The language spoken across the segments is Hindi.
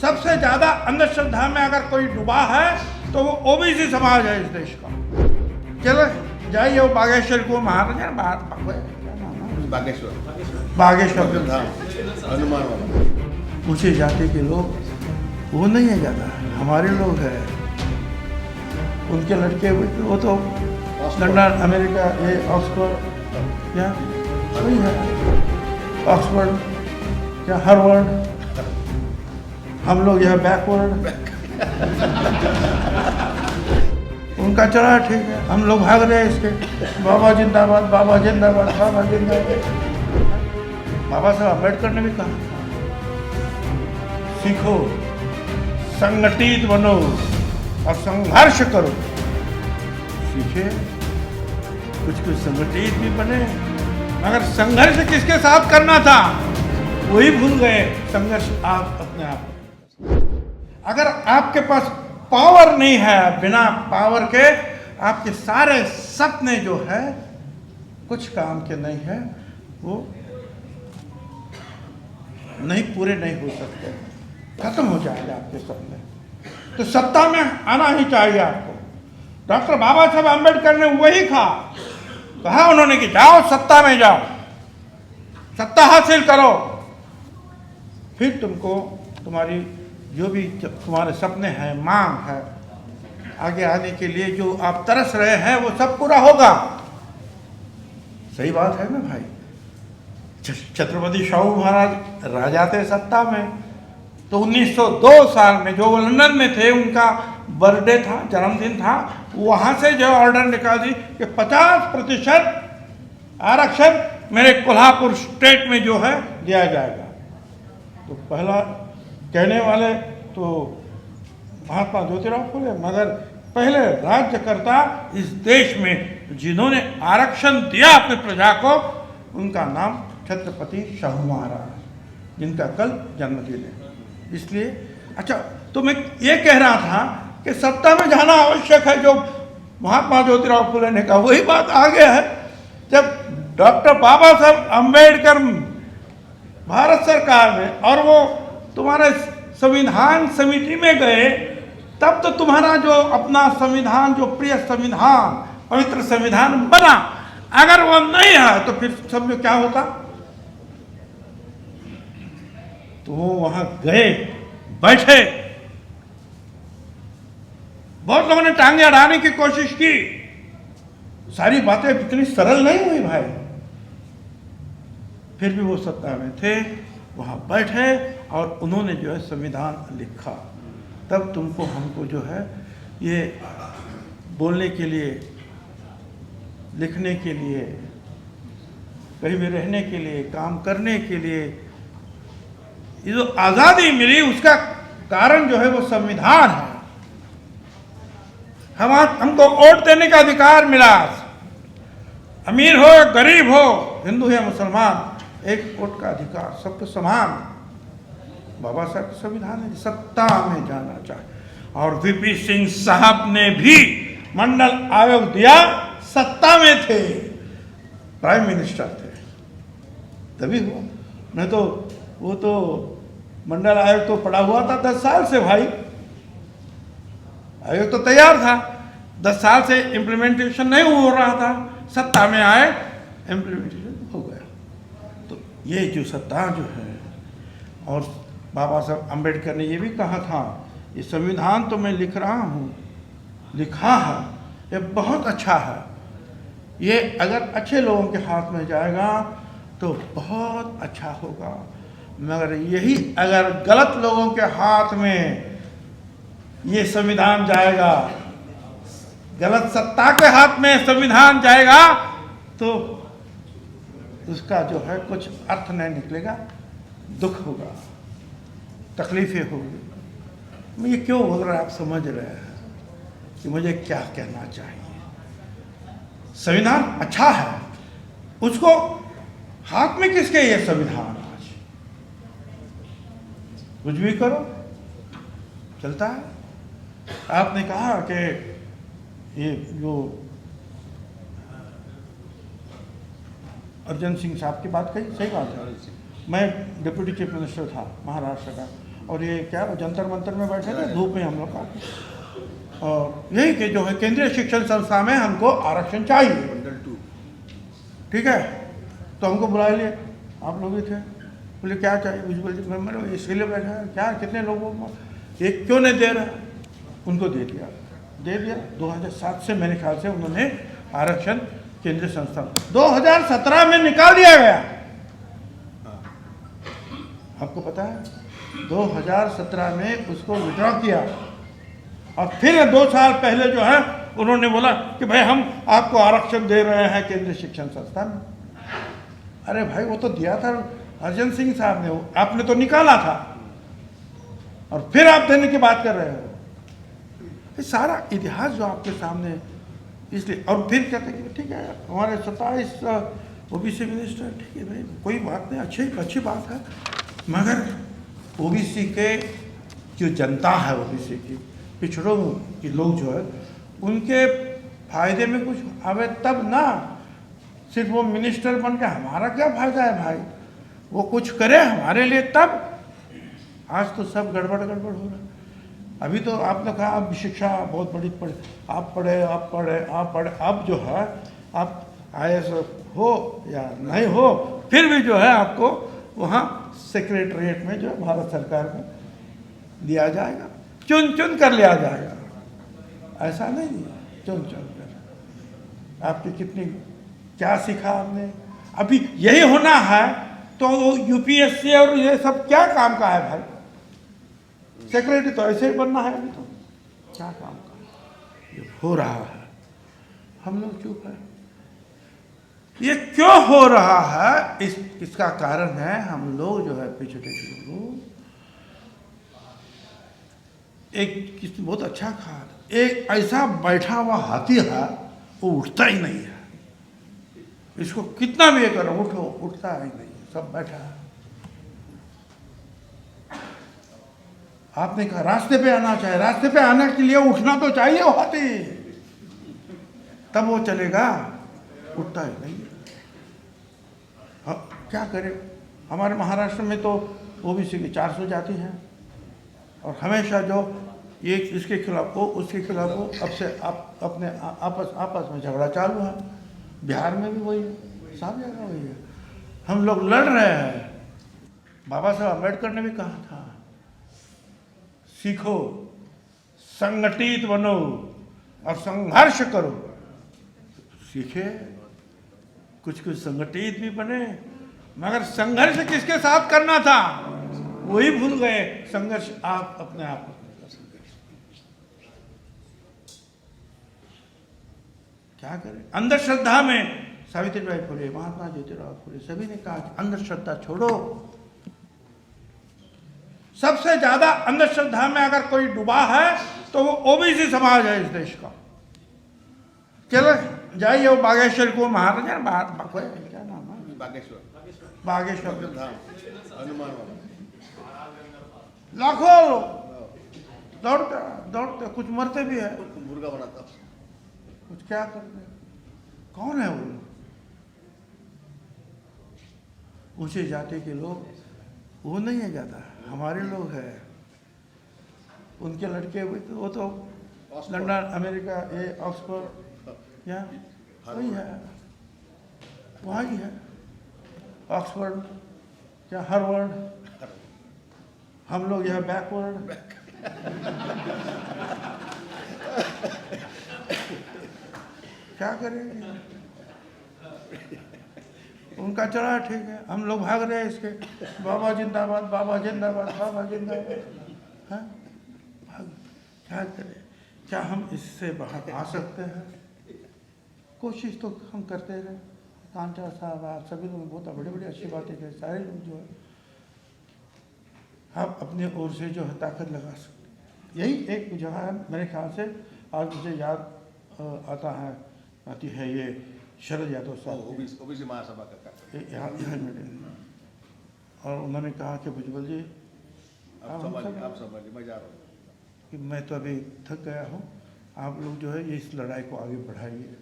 सबसे ज्यादा अंधश्रद्धा में अगर कोई डूबा है तो वो ओबीसी समाज है इस देश का। चलो जाइए वो बागेश्वर को महाराजा बागेश्वर हनुमान वाला ऊंची जाति के लोग वो नहीं है ज्यादा, हमारे लोग हैं। उनके लड़के वो तो लंदन अमेरिका ये ऑक्सफोर्ड क्या वही है, ऑक्सफोर्ड क्या हार्वर्ड, हम लोग यह बैकवर्ड। उनका चला ठीक है, हम लोग भाग रहे हैं इसके बाबा जिंदाबाद बाबा जिंदाबाद बाबा जिंदाबाद। बाबा साहब अम्बेडकर ने भी कहा सीखो, संगठित बनो और संघर्ष करो। सीखे, कुछ कुछ संगठित भी बने, मगर संघर्ष किसके साथ करना था वही भूल गए। संघर्ष आप अपने आप। अगर आपके पास पावर नहीं है, बिना पावर के आपके सारे सपने जो है कुछ काम के नहीं है, वो नहीं पूरे नहीं हो सकते, खत्म हो जाएगा आपके सपने। तो सत्ता में आना ही चाहिए आपको। डॉक्टर बाबा साहब अम्बेडकर ने वही कहा उन्होंने कि जाओ सत्ता में जाओ, सत्ता हासिल करो, फिर तुमको तुम्हारी जो भी तुम्हारे सपने हैं, मांग है, आगे आने के लिए जो आप तरस रहे हैं वो सब पूरा होगा। सही बात है ना भाई। छत्रपति शाहू महाराज राजा थे सत्ता में, तो 1902 साल में जो वो लंदन में थे, उनका बर्थडे था, जन्मदिन था, वहाँ से जो ऑर्डर निकाल दी कि 50% आरक्षण मेरे कोल्हापुर स्टेट में जो है दिया जाएगा। तो पहला कहने वाले तो महात्मा ज्योतिराव फुले, मगर पहले राज्यकर्ता इस देश में जिन्होंने आरक्षण दिया अपने प्रजा को, उनका नाम छत्रपति शाहू महाराज, जिनका कल जन्मदिन है। इसलिए अच्छा, तो मैं ये कह रहा था कि सत्ता में जाना आवश्यक है, जो महात्मा ज्योतिराव फुले ने कहा वही बात आगे है। जब डॉक्टर बाबा साहब अम्बेडकर भारत सरकार में और वो तुम्हारे संविधान समिति में गए, तब तो तुम्हारा जो अपना संविधान, जो प्रिय संविधान, पवित्र संविधान बना। अगर वो नहीं है तो फिर समझो क्या होता। तो वो वहां गए, बैठे, बहुत लोगों ने टांगे अड़ाने की कोशिश की, सारी बातें इतनी सरल नहीं हुई भाई। फिर भी वो सत्ता में थे, वहां बैठे और उन्होंने जो है संविधान लिखा। तब तुमको हमको जो है ये बोलने के लिए, लिखने के लिए, कहीं भी रहने के लिए, काम करने के लिए ये जो आज़ादी मिली, उसका कारण जो है वो संविधान है। हमको वोट देने का अधिकार मिला। अमीर हो गरीब हो, हिंदू या मुसलमान, एक वोट का अधिकार, सबको समान। बाबा साहब का संविधान है, सत्ता में जाना चाहिए। और वीपी सिंह साहब ने भी मंडल आयोग दिया, सत्ता में थे, प्राइम मिनिस्टर थे, तभी हुआ। नहीं तो वो तो मंडल आयोग तो पड़ा हुआ था 10 साल से भाई। आयोग तो तैयार था, 10 साल से इम्प्लीमेंटेशन नहीं हो रहा था, सत्ता में आए, इम्प्लीमेंटेशन हो गया। तो ये जो सत्ता जो है, और बाबा साहब अम्बेडकर ने ये भी कहा था, ये संविधान तो मैं लिख रहा हूँ, लिखा है, ये बहुत अच्छा है, ये अगर अच्छे लोगों के हाथ में जाएगा तो बहुत अच्छा होगा, मगर यही अगर गलत लोगों के हाथ में ये संविधान जाएगा, गलत सत्ता के हाथ में संविधान जाएगा, तो उसका जो है कुछ अर्थ नहीं निकलेगा, दुख होगा, तकलीफें होगी। मैं ये क्यों बोल रहा है, आप समझ रहे हैं कि मुझे क्या कहना चाहिए। संविधान अच्छा है, उसको हाथ में किसके ये संविधान, आज कुछ भी करो चलता है। आपने कहा कि ये जो अर्जन सिंह साहब की बात कही, सही बात है। मैं डिप्टी चीफ मिनिस्टर था महाराष्ट्र का, और ये क्या जंतर मंतर में बैठे थे, धूप में हम लोग का, और यही कि जो है केंद्रीय शिक्षण संस्था में हमको आरक्षण चाहिए। मंडल 2 ठीक है, तो हमको बुला लिए, आप लोग भी थे, बोले क्या चाहिए, कुछ बोले मैंने इसीलिए बैठा है, क्या कितने लोगों को, ये क्यों नहीं दे रहा, उनको दे दिया 2007 से मेरे ख्याल से उन्होंने आरक्षण केंद्रीय संस्था 2017 में निकाल दिया गया। आपको पता है 2017 में उसको विड्रॉ किया, और फिर 2 साल पहले जो है उन्होंने बोला कि भाई हम आपको आरक्षण दे रहे हैं केंद्रीय शिक्षण संस्था में। अरे भाई वो तो दिया था अर्जन सिंह साहब ने, आपने तो निकाला था, और फिर आप देने की बात कर रहे हो। ये सारा इतिहास जो आपके सामने, इसलिए और फिर कहते हैं कि ठीक है हमारे 27 ओबीसी मिनिस्टर, ठीक है भाई कोई बात नहीं, अच्छी बात है, मगर ओबीसी के जो जनता है, ओबीसी की पिछड़ों के लोग जो है उनके फायदे में कुछ आवे तब ना, सिर्फ वो मिनिस्टर बन के हमारा क्या फायदा है भाई, वो कुछ करे हमारे लिए तब। आज तो सब गड़बड़ हो रहा है। अभी तो आपने कहा अब शिक्षा बहुत बड़ी आप पढ़े, अब जो है आप IAS हो या नहीं हो, फिर भी जो है आपको वहाँ सेक्रेटरीट में जो है भारत सरकार में दिया जाएगा, चुन कर लिया जाएगा, ऐसा नहीं चुन कर। आपकी कितनी क्या सीखा आपने, अभी यही होना है तो UPSC और ये सब क्या काम का है भाई, सेक्रेटरी तो ऐसे ही बनना है, अभी तो क्या काम का ये हो रहा है, हम लोग चुप है। ये क्यों हो रहा है, इसका कारण है हम लोग जो है पिछड़े लोग, एक बहुत अच्छा कहा, एक ऐसा बैठा हुआ हाथी है वो उठता ही नहीं है, इसको कितना भी ये करो उठता ही नहीं, सब बैठा है। आपने कहा रास्ते पे आना चाहिए, रास्ते पे आने के लिए उठना तो चाहिए वो हाथी, तब वो चलेगा, उठता ही नहीं। क्या करें, हमारे महाराष्ट्र में तो ओबीसी की 400 जाति हैं, और हमेशा जो ये इसके खिलाफ हो उसके खिलाफ हो, अब से आप अपने आपस में झगड़ा चालू है। बिहार में भी वही है, सब जगह वही है, हम लोग लड़ रहे हैं। बाबा साहब अम्बेडकर ने भी कहा था सीखो, संगठित बनो और संघर्ष करो। सीखे, कुछ संगठित भी बने, मगर संघर्ष किसके साथ करना था वही भूल गए। संघर्ष आप अपने आप कर सकते, क्या करें। अंधश्रद्धा में सावित्रीबाई फुले, महात्मा ज्योतिराव फुले सभी ने कहा अंधश्रद्धा छोड़ो। सबसे ज्यादा अंधश्रद्धा में अगर कोई डूबा है तो वो ओबीसी समाज है इस देश का। चलो जाइए वो बागेश्वर को, महाराजा क्या नाम है, बागेश्वर हनुमान वाला, लाखों दौड़ते कुछ मरते भी है, मुर्गा बनाता, कुछ क्या करते, कौन है वो लोग? ऊंचे जाति के लोग वो नहीं है ज्यादा, हमारे लोग हैं। उनके लड़के वो तो लंदन, अमेरिका, ये ऑक्सफोर्ड, या वही है, वहाँ ही है ऑक्सफोर्ड, क्या हार्वर्ड, हम लोग यहाँ बैकवर्ड। क्या करेंगे, उनका चला ठीक है, हम लोग भाग रहे हैं इसके, बाबा जिंदाबाद, बाबा जिंदाबाद, बाबा जिंदाबाद, हाँ भाग, क्या करें। क्या हम इससे बाहर आ सकते हैं? कोशिश तो हम करते रहे। कांटा साहब, आप सभी लोग बहुत बड़ी बड़ी अच्छी बातें करें, सारे लोग जो है आप अपने ओर से जो है ताकत लगा सकते। यही एक जगह है मेरे ख्याल से, आज मुझे याद आती है ये शरद यादव साहब, ओबीसी महासभा का यहाँ मिले, और उन्होंने कहा कि भुजबल जी आप समझिए, मैं जा रहा हूँ कि मैं तो अभी थक गया हूँ, आप लोग जो है ये इस लड़ाई को आगे बढ़ाइए।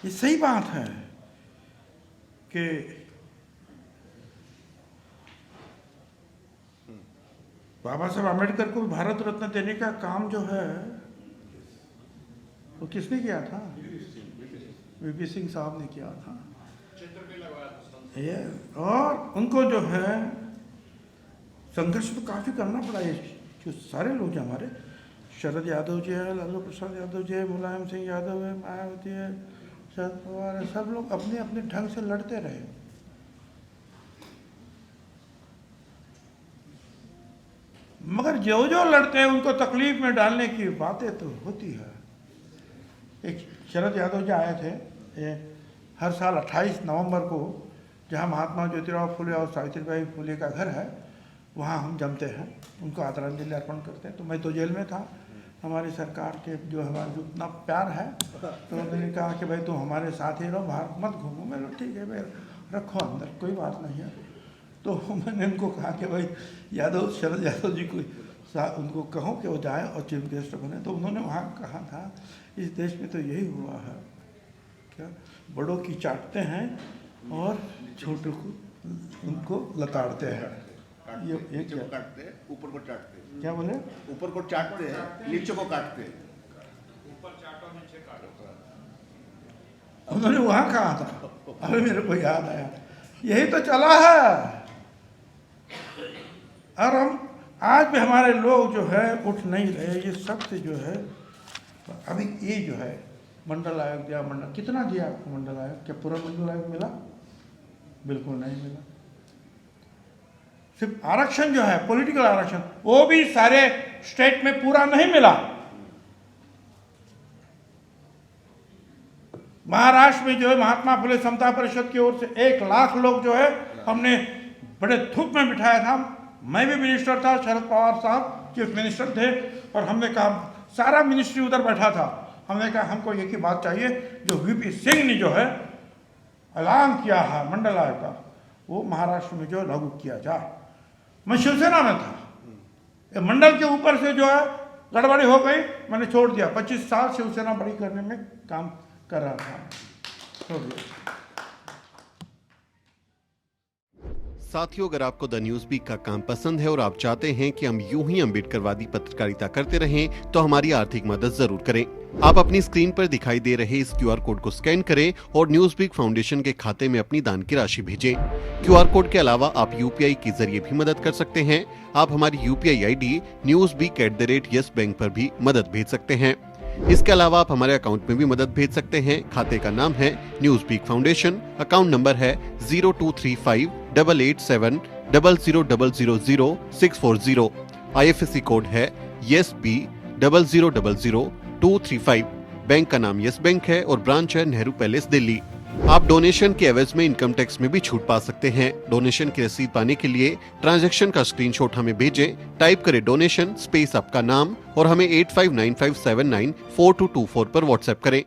ये सही बात है कि बाबा साहब आम्बेडकर को भारत रत्न देने का काम जो है वो किसने किया था? वीपी सिंह साहब ने किया था। ये और उनको जो है संघर्ष तो काफ़ी करना पड़ा। ये जो सारे लोग हैं हमारे, शरद यादव जी है, लालू प्रसाद यादव जी है, मुलायम सिंह यादव है, मायावती है, शरद पवार है, सब लोग अपने अपने ढंग से लड़ते रहे। मगर जो जो लड़ते हैं उनको तकलीफ में डालने की बातें तो होती है। एक शरद यादव जी आए थे, ये हर साल 28 नवंबर को जहाँ महात्मा ज्योतिराव फुले और सावित्रीबाई फुले का घर है वहाँ हम जमते हैं, उनको आदरांजलि अर्पण करते हैं। तो मैं तो जेल में था, हमारी सरकार के जो हमारा जो इतना प्यार है, तो उन्होंने कहा कि भाई तुम हमारे साथ ही रहो, बाहर मत घूमो। मैं ठीक है भाई, रखो अंदर, कोई बात नहीं है। तो मैंने उनको कहा कि भाई यादव, शरद यादव जी को उनको कहो कि वो जाए और चीफ गेस्ट बने। तो उन्होंने वहाँ कहा था इस देश में तो यही हुआ है, क्या बड़ों की चाटते हैं और छोटों को उनको लताड़ते हैं। ये नीचे को काटते हैं, ऊपर को चाटते हैं। क्या बोले? ऊपर को चाटते हैं, नीचे को काटते हैं। ऊपर चाटो नीचे काटो। उन्होंने वहाँ कहा था, अभी मेरे को याद आया, यही तो चला है। और हम आज भी हमारे लोग जो है उठ नहीं रहे। ये सब से जो है अभी ये जो है मंडल आयोग दिया, मंडल कितना दिया आपको मंडल आयोग? क्या पूरा मंडल आयोग मिला? बिल्कुल नहीं मिला। सिर्फ आरक्षण जो है, पॉलिटिकल आरक्षण, वो भी सारे स्टेट में पूरा नहीं मिला। महाराष्ट्र में जो है महात्मा फुले समता परिषद की ओर से 1 लाख लोग जो है हमने बड़े धूप में बिठाया था। मैं भी मिनिस्टर था, शरद पवार साहब चीफ मिनिस्टर थे, और हमने कहा, सारा मिनिस्ट्री उधर बैठा था, हमने कहा हमको एक ही बात चाहिए, जो वीपी सिंह ने जो है ऐलान किया है मंडल आयोग का, वो महाराष्ट्र में जो लागू किया जाए। मैं शिवसेना में था, ये मंडल के ऊपर से जो है गड़बड़ी हो गई, मैंने छोड़ दिया। 25 साल शिवसेना बड़ी करने में काम कर रहा था, छोड़ दिया। साथियों, अगर आपको द न्यूज वीक का काम पसंद है और आप चाहते हैं कि हम यूं ही अम्बेडकरवादी पत्रकारिता करते रहें, तो हमारी आर्थिक मदद जरूर करें। आप अपनी स्क्रीन पर दिखाई दे रहे इस QR कोड को स्कैन करें और न्यूज वीक फाउंडेशन के खाते में अपनी दान की राशि भेजें। QR कोड के अलावा आप UPI के जरिए भी मदद कर सकते हैं। आप हमारी UPI ID newsweek@yes bank पर भी मदद भेज सकते हैं। इसके अलावा आप हमारे अकाउंट में भी मदद भेज सकते हैं। खाते का नाम है News Week Foundation, account number है 02358800000640। IFSC कोड है YesB000235। बैंक का नाम यस बैंक है और ब्रांच है नेहरू पैलेस, दिल्ली। आप डोनेशन के एवज में इनकम टैक्स में भी छूट पा सकते हैं। डोनेशन की रसीद पाने के लिए ट्रांजैक्शन का स्क्रीनशॉट हमें भेजें। टाइप करें डोनेशन स्पेस आपका नाम और हमें 8595794224 पर व्हाट्सएप करें।